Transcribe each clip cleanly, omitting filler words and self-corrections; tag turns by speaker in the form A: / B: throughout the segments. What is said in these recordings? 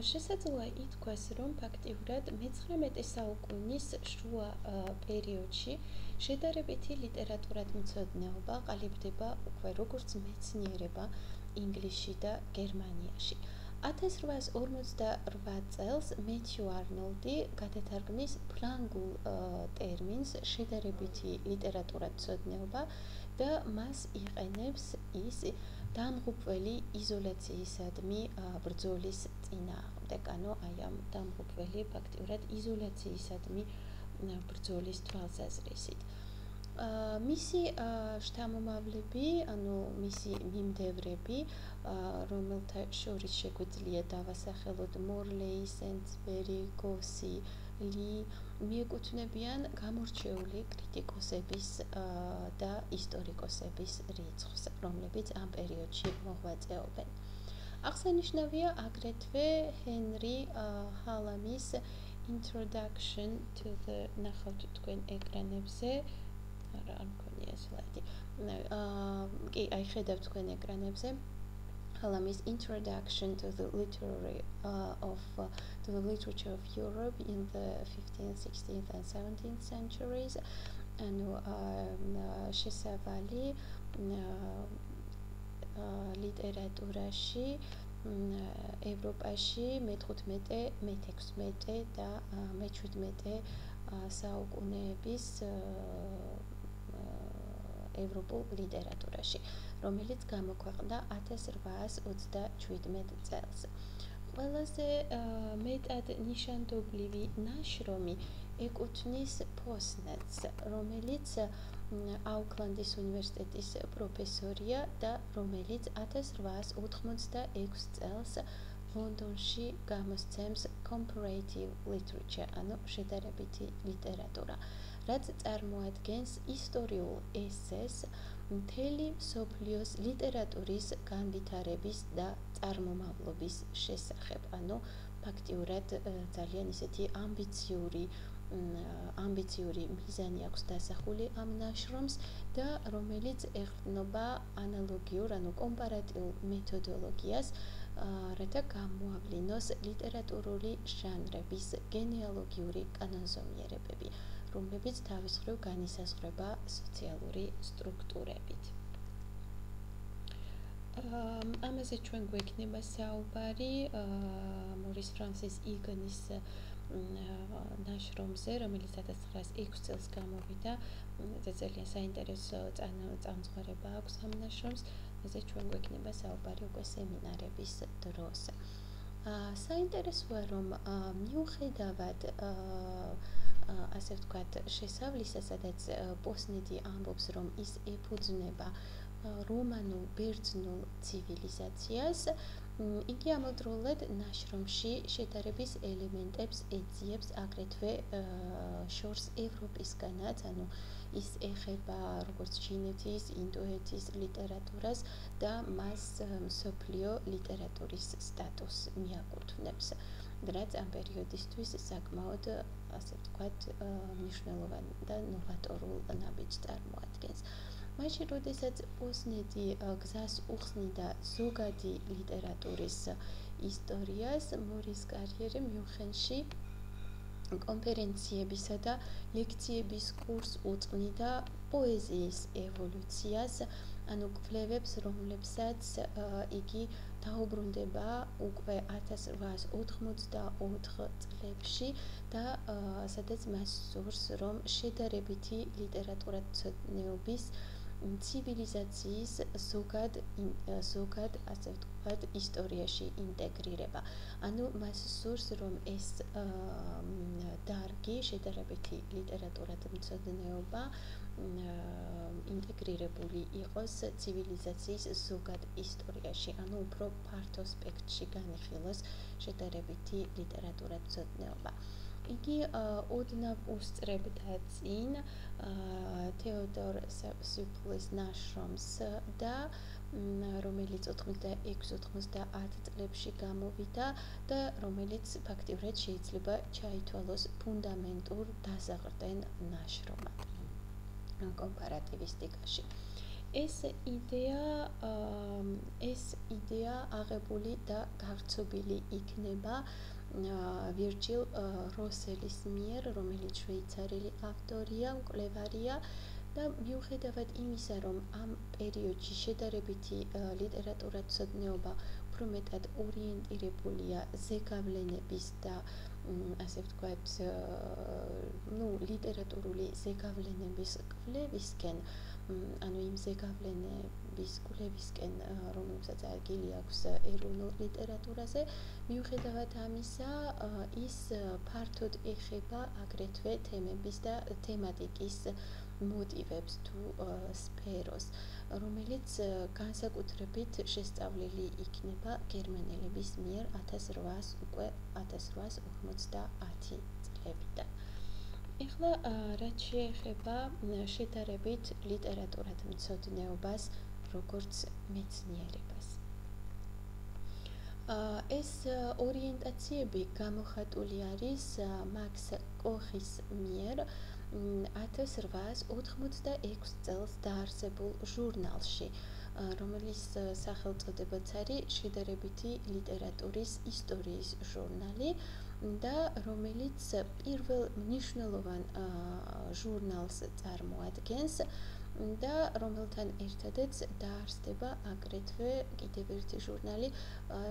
A: შესაძლოა ითქვას, რომ ფაქტიურად მე-19 საუკუნის შუა პერიოდში შედარებითი ლიტერატურათმცოდნეობა ყალიბდება უკვე როგორც მეცნიერება ინგლისში და გერმანიაში. 1858 წელს მეთიუ არნოლდი გადათარგმნის ფრანგულ ტერმინს შედარებითი ლიტერატურათმცოდნეობა და მას იყენებს ის დამღუპველი იზოლაციისადმი ბრძოლის წინააღმდეგ, ანუ აი ამ დამღუპველი ფაქტიურად იზოლაციისადმი ბრძოლის თვალსაზრისით. მისი შთამომავლები, ანუ მისი მიმდევრები, რომელთა შორის შეგვიძლია დავასახელოთ მორლეი, სენდსბერი, გოსი, ლი, მიეკუთვნებიან გამორჩეული კრიტიკოსების და ისტორიკოსების რიცხვს, რომლებიც ამ პერიოდში მოღვაწეობენ. აღსანიშნავია აგრეთვე ჰენრი ჰალამის Introduction to the ნახავთ თქვენ ეკრანებზე, არ მქონია სლაიდი. კი, აი ხედავთ თქვენ ეკრანებზე. Halamis Introduction to the literature of Europe in the 15th, 16th and 17th centuries. ანუ შესავალი ლიტერატურაში ევროპაში მე-15, მე-16 და მე-17 საუკუნეების ევროპულ ლიტერატურაში, რომელიც გამოქვეყნდა 1837 წელს. ყველაზე მეტად ნიშანდობლივი ნაშრომი ეკუთვნის ფოსნეტს, რომელიც აუკლანდის უნივერსიტეტის პროფესორია და რომელიც 1886 წელს ლონდონში გამოსცემს Comparative Literature, ანუ შედარებითი ლიტერატურა, რაც წარმოადგენს ისტორიულ ესეს მთელი მსოფლიოს ლიტერატურის განვითარების და წარმომავლობის შესახებ, ანუ ფაქტიურად ძალიან ისეთი ამბიციური მიზანი აქვს დასახული ამ ნაშრომს და რომელიც ეყრდნობა ანალოგიურ, ანუ კომპარატიულ მეთოდოლოგიას, რათა გამოავლინოს ლიტერატურული ჟანრების გენეალოგიური კანონზომიერებები, რომლებიც თავის მხრივ განისაზღვრება სოციალური სტრუქტურებით. ამაზე ჩვენ გვექნება საუბარი მორის ფრანსის იგნის ნაშრომზე, რომელიც 1906 წელს გამოვიდა. ძალიან საინტერესო წამწყარება აქვს ამ ნაშრომს, ამაზე ჩვენ გვექნება საუბარი უკვე სემინარების დროს. საინტერესოა, რომ მიუხედავად ასე ვთქვათ, შესავლისა, სადაც პოსნეტი ამბობს, რომ ის ეფუძნება რომანულ ბერძნულ ცივილიზაციას, იგი ამავდროულად ნაშრომში შედარების ელემენტებს ეძიებს აგრეთვე შორს ევროპისგანაც, ანუ ის ეხება როგორც ჩინეთის, ინდოეთის ლიტერატურას და მას მსოფლიო ლიტერატურის სტატუსს მიაკუთვნებს, რაც ამ პერიოდისთვის საკმაოდ, ასე ვთქვათ, მნიშვნელოვანი და ნოვატორულ ნაბიჯს წარმოადგენს. მაშინ, როდესაც პოსნეტი გზას უხსნიდა ზოგადი ლიტერატურის ისტორიას, მორის კარიერა მიუნხენში კონფერენციებისა და ლექციების კურსს უწყნიდა პოეზიის ევოლუციას, ანუ კვლევებს, რომლებსაც იგი დაუბრუნდება უკვე 1884 წლებში და სადაც მას სურს, რომ შედარებითი ლიტერატურათმცოდნეობის ცივილიზაციის ზოგად ასე ვთქვათ ისტორიაში ინტეგრირება. ანუ მას სურს, რომ ეს დარგი, შედარებითი ლიტერატურათმცოდნეობა ინტეგრირებული იყოს ცივილიზაციის ზოგად ისტორიაში, ანუ უფრო ფართო სპექტრში განიხილოს შედარებითი ლიტერატურათმცოდნეობა. იგი ოდნავ უსწრებდა წინ თეოდორ სეპსიპულის ნაშრომს და რომელიც 86-90 წლებში გამოვიდა და რომელიც ფაქტიურად შეიძლება ჩაითვალოს ფუნდამენტურ დასაყრდენ ნაშრომად კომპარატივისტიკაში. ეს იდეა აღებული და გავრცობილი იქნება ვირჯილ როსელის მიერ, რომელიც შვეიცარიელი ავტორია, მკვლევარია და მიუხედავად იმისა, რომ ამ პერიოდში შედარებითი ლიტერატურათმცოდნეობა უფრო მეტად ორიენტირებულია ზეგავლენების და ასე ვთქვათ, ლიტერატურული ზეგავლენების კვლევისკენ, ანუ იმ ზეგავლენების კვლევისკენ, რომელსაც ადგილი აქვს ეროვნულ ლიტერატურაზე, მიუხედავად ამისა, ის ფართოდ ეხება აგრეთვე თემების და თემატიკის მოტივებს თუ სფეროს, რომელიც განსაკუთრებით შესწავლილი იქნება გერმანელების მიერ 1850 წლებიდან. ეხლა რაც შეეხება შედარებით ლიტერატურათმცოდნეობას როგორც მეცნიერებას. ეს ორიენტაციები გამოხატული არის მაქს კოხის მიერ 1886 წელს დაარსებულ ჟურნალში, რომლის სახელწოდებაც არის შედარებითი ლიტერატურის ისტორიის ჟურნალი და რომელიც პირველ მნიშვნელოვან ჟურნალს წარმოადგენს და რომელთან ერთადაც დაარსდება აგრეთვე კიდევ ერთი ჟურნალი,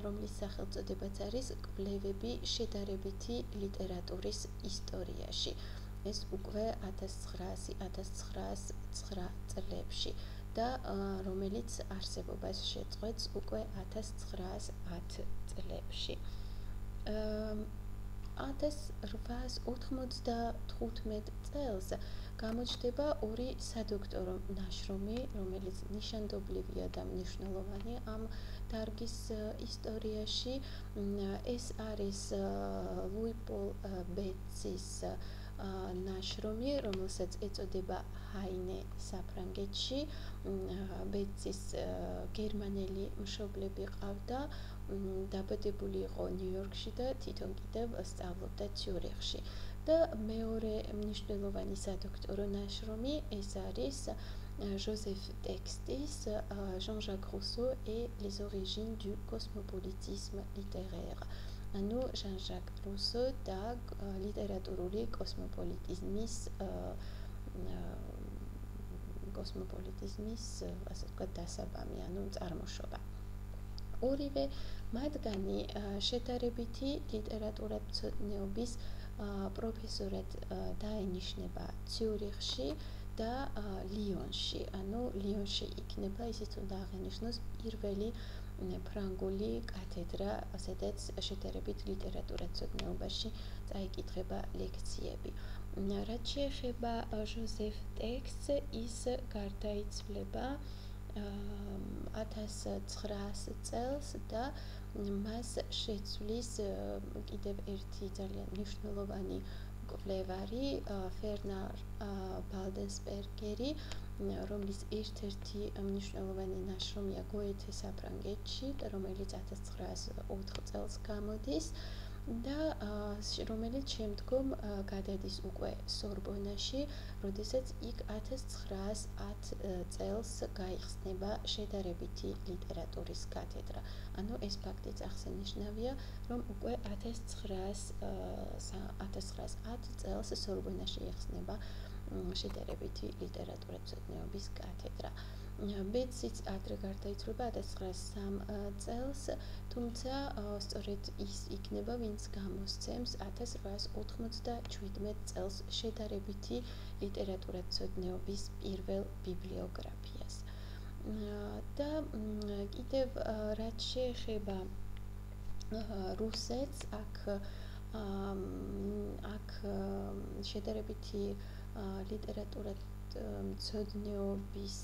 A: რომლის სახელწოდებაც არის კვლევები შედარებითი ლიტერატურის ისტორიაში. ეს უკვე 1909 წლებში და რომელიც არსებობას შეწყვეტს უკვე 1910 წლებში. 1895 წელს გამოჩნდება ორი სადოქტორო ნაშრომი, რომელიც ნიშანდობლივია და მნიშვნელოვანი ამ დარგის ისტორიაში. ეს არის ლუი პოლ ბეტსის ნაშრომი, რომელსაც ეწოდება ჰაინე საფრანგეთში. ბეტსის გერმანელი მშობლები ყავდა, დაბადებული იყო ნიუ-იორკში და თვითონ კიდევ სწავლობდა ციურიხში. და მეორე მნიშვნელოვანი სადოქტორო ნაშრომი ეს არის ჟოზეფ ტექსტის Jean-Jacques Rousseau et les origines du cosmopolitisme littéraire. ანუ ჟან-ჟაკ რუსო და ლიტერატურული კოსმოპოლიტიზმის ასე ვთქვათ დასაბამი, ანუ წარმოშობა. ორივე მათგანი შედარებითი ლიტერატურათმცოდნეობის პროფესორად დაენიშნება ციურიხში და ლიონში. ანუ ლიონში იქნება, ისიც უნდა აღენიშნოს, პირველი ფრანგული კათედრა, სადაც შედარებით ლიტერატურათმცოდნეობაში წაიკითხება ლექციები. რაც შეეხება ჟოზეფ ტექსტს, ის გარდაიცვლება 1900 წელს და მას შეცვლის კიდევ ერთი ძალიან მნიშვნელოვანი მკვლევარი, ფერნარ ბალდენსბერგერი, რომლის ერთ-ერთი მნიშვნელოვანი ნაშრომია გოეთე საფრანგეთში, რომელიც 1904 წელს გამოდის და რომელიც შემდგომ გადადის უკვე სორბონაში, როდესაც იქ 1910 წელს გაიხსნება შედარებითი ლიტერატურის კათედრა. ანუ ეს ფაქტიც აღსანიშნავია, რომ უკვე 1910 წელს სორბონაში იხსნება შედარებითი ლიტერატურათმცოდნეობის კათედრა. ბეტსიც ადრე გარდაიცვალა 1903 წელს, თუმცა სწორედ ის იქნება, ვინც გამოსცემს 1897 წელს შედარებითი ლიტერატურათმცოდნეობის პირველ ბიბლიოგრაფიას. და კიდევ რაც შეეხება რუსეთს, აქ შედარებითი ლიტერატურათმცოდნეობის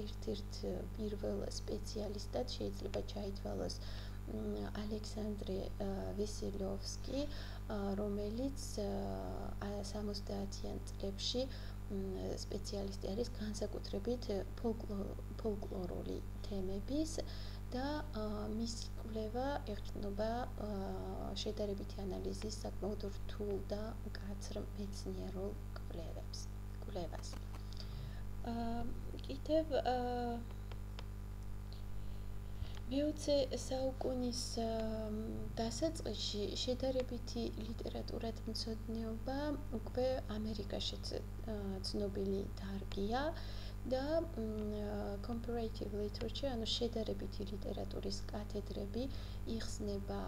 A: ერთ-ერთ პირველ სპეციალისტად შეიძლება ჩაითვალოს ალექსანდრე ვესელოვსკი, რომელიც 70-იან წლებში სპეციალისტი არის განსაკუთრებით ფოლკლორული თემების და მისი კვლევა ეყრდნობა შედარებითი ანალიზის საკმაოდ რთულ და მკაცრ მეცნიერულ კვლევას. კიდევ მეოცე საუკუნის დასაწყისში შედარებითი ლიტერატურათმცოდნეობა უკვე ამერიკაშიც ცნობილი დარგია და comparative literature, ანუ შედარებითი ლიტერატურის კათედრები იხსნება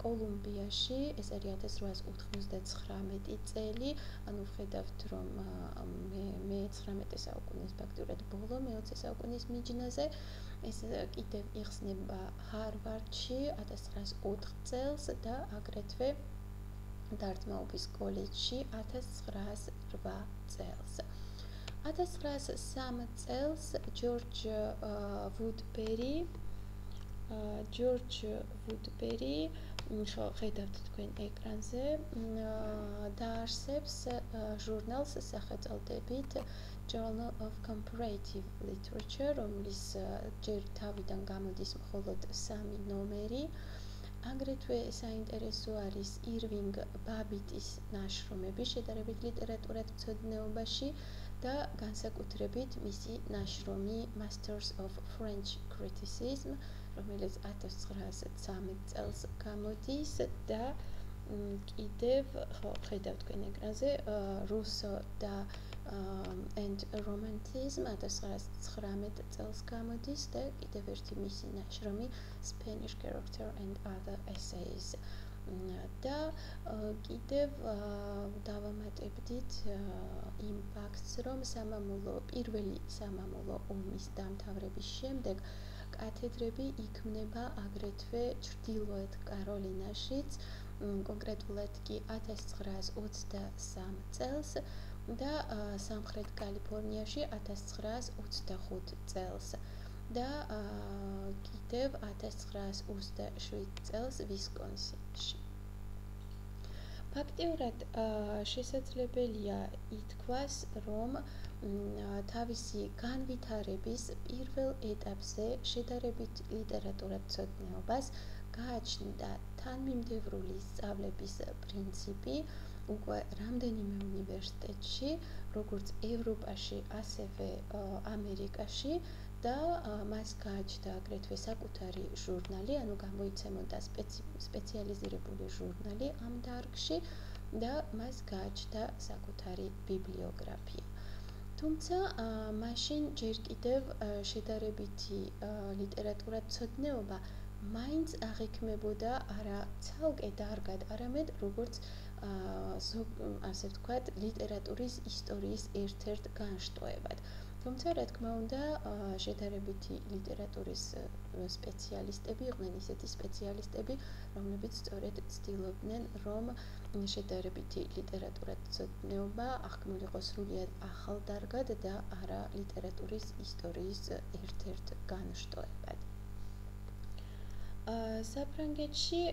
A: კოლუმბიაში, ეს არის 1899 წელი, ანუ ვხედავთ, რომ მე-19 საუკუნის ფაქტურად ბოლო, მე-20 საუკუნის მიჯნაზე, ეს კიდევ იხსნება ჰარვარდში 1904 წელს და აგრეთვე დარტმაუთის კოლეჯში 1908 წელს. 1903 წელს ჯორჯ ვუდბერი ხედავთ თქვენ ეკრანზე, დაარსებს ჟურნალს სახელწოდებით Journal of Comparative Literature, რომლის ჯერ თავიდან გამოდის მხოლოდ 3 ნომერი. აგრეთვე საინტერესო არის ირვინგ ბაბიტის ნაშრომები შედარებით ლიტერატურათმცოდნეობაში და განსაკუთრებით მისი ნაშრომი Masters of French Criticism, რომელიც 1913 წელს გამოდის და კიდევ ხედავთ თქვენ ეკრანზე Rousseau და and Romanticism 1919 წელს გამოდის და კიდევ ერთი მისი ნაშრომი Spanish Character and Other Essays. და კიდევ დავამატებდით იმ ფაქტს, რომ პირველი სამამულო ომის დამთავრების შემდეგ კათედრები იქმნება აგრეთვე ჩრდილოეთ კაროლინაშიც, კონკრეტულად კი 1923 წელს და სამხრეთ კალიფორნიაში 1925 წელს და კიდევ 1927 წელს ვისკონსინში. ფაქტიურად შესაძლებელია ითქვას, რომ თავისი განვითარების პირველ ეტაპზე შედარებით ლიტერატურათმცოდნეობას გააჩნდა თანმიმდევრული სწავლების პრინციპი უკვე რამდენიმე უნივერსიტეტში, როგორც ევროპაში, ასევე ამერიკაში და მას გააჩნდა აგრეთვე საკუთარი ჟურნალი, ანუ გამოიცემოდა სპეციალიზირებული ჟურნალი ამ დარგში და მას გააჩნდა საკუთარი ბიბლიოგრაფია. თუმცა მაშინ ჯერ კიდევ შედარებითი ლიტერატურათმცოდნეობა მაინც აღიქმებოდა არა ცალკე დარგად, არამედ როგორც ასე ვთქვათ, ლიტერატურის ისტორიის ერთ-ერთ განშტოებად. თუმცა, რა თქმა უნდა, შედარებითი ლიტერატურის სპეციალისტები იყვნენ ისეთი სპეციალისტები, რომლებიც სწორედ ცდილობდნენ, რომ შედარებითი ლიტერატურათმცოდნეობა აღქმულიყო სრულიად ახალ დარგად და არა ლიტერატურის ისტორიის ერთ-ერთ განშტოებად. საფრანგეთში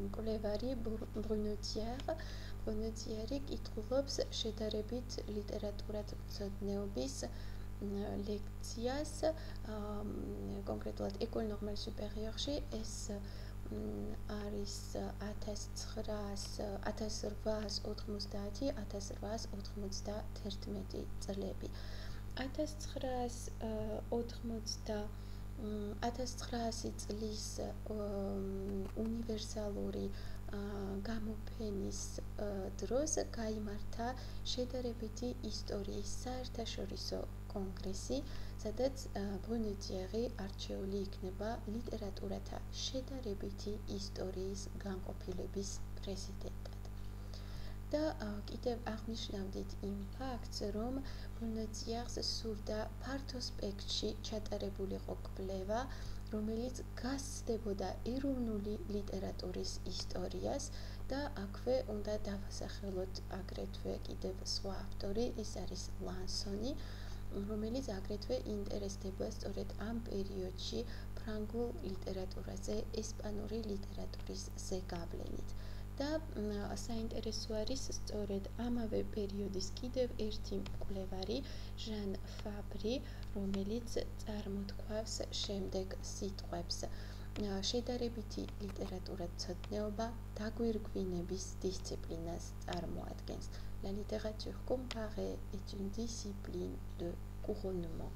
A: მკვლევარი ბრუნეტიერი კითხულობს შედარებით ლიტერატურათმცოდნეობის ლექციას, კონკრეტულად École Normale Supérieure-ში, ეს არის 1890-1891 წლები. 1900 წლის უნივერსალური გამოფენის დროს გაიმართა შედარებითი ისტორიის საერთაშორისო კონგრესი, სადაც ბრუნეტიერი არჩეული იქნება ლიტერატურათა შედარებითი ისტორიის განყოფილების პრეზიდენტად. და კიდევ აღნიშნავდით იმ ფაქტს, რომ ბრუნეტიერს სურდა ფართო სპექტრში ჩატარებულიყო კვლევა, რომელიც გასცდებოდა ეროვნული ლიტერატურის ისტორიას და აქვე უნდა დავასახელოთ აგრეთვე კიდევ სხვა ავტორი, ეს არის ლანსონი, რომელიც აგრეთვე ინტერესდება სწორედ ამ პერიოდში ფრანგულ ლიტერატურაზე, ესპანური ლიტერატურის ზეგავლენით. და საინტერესო არის სწორედ ამავე პერიოდის კიდევ ერთი მკვლევარი, ჟან ფაბრი, რომელიც წარმოთქვავს შემდეგ სიტყვებს. შედარებითი ლიტერატურათმცოდნეობა დაგვირგვინების დისციპლინას წარმოადგენს. La littérature comparée est une discipline de couronnement.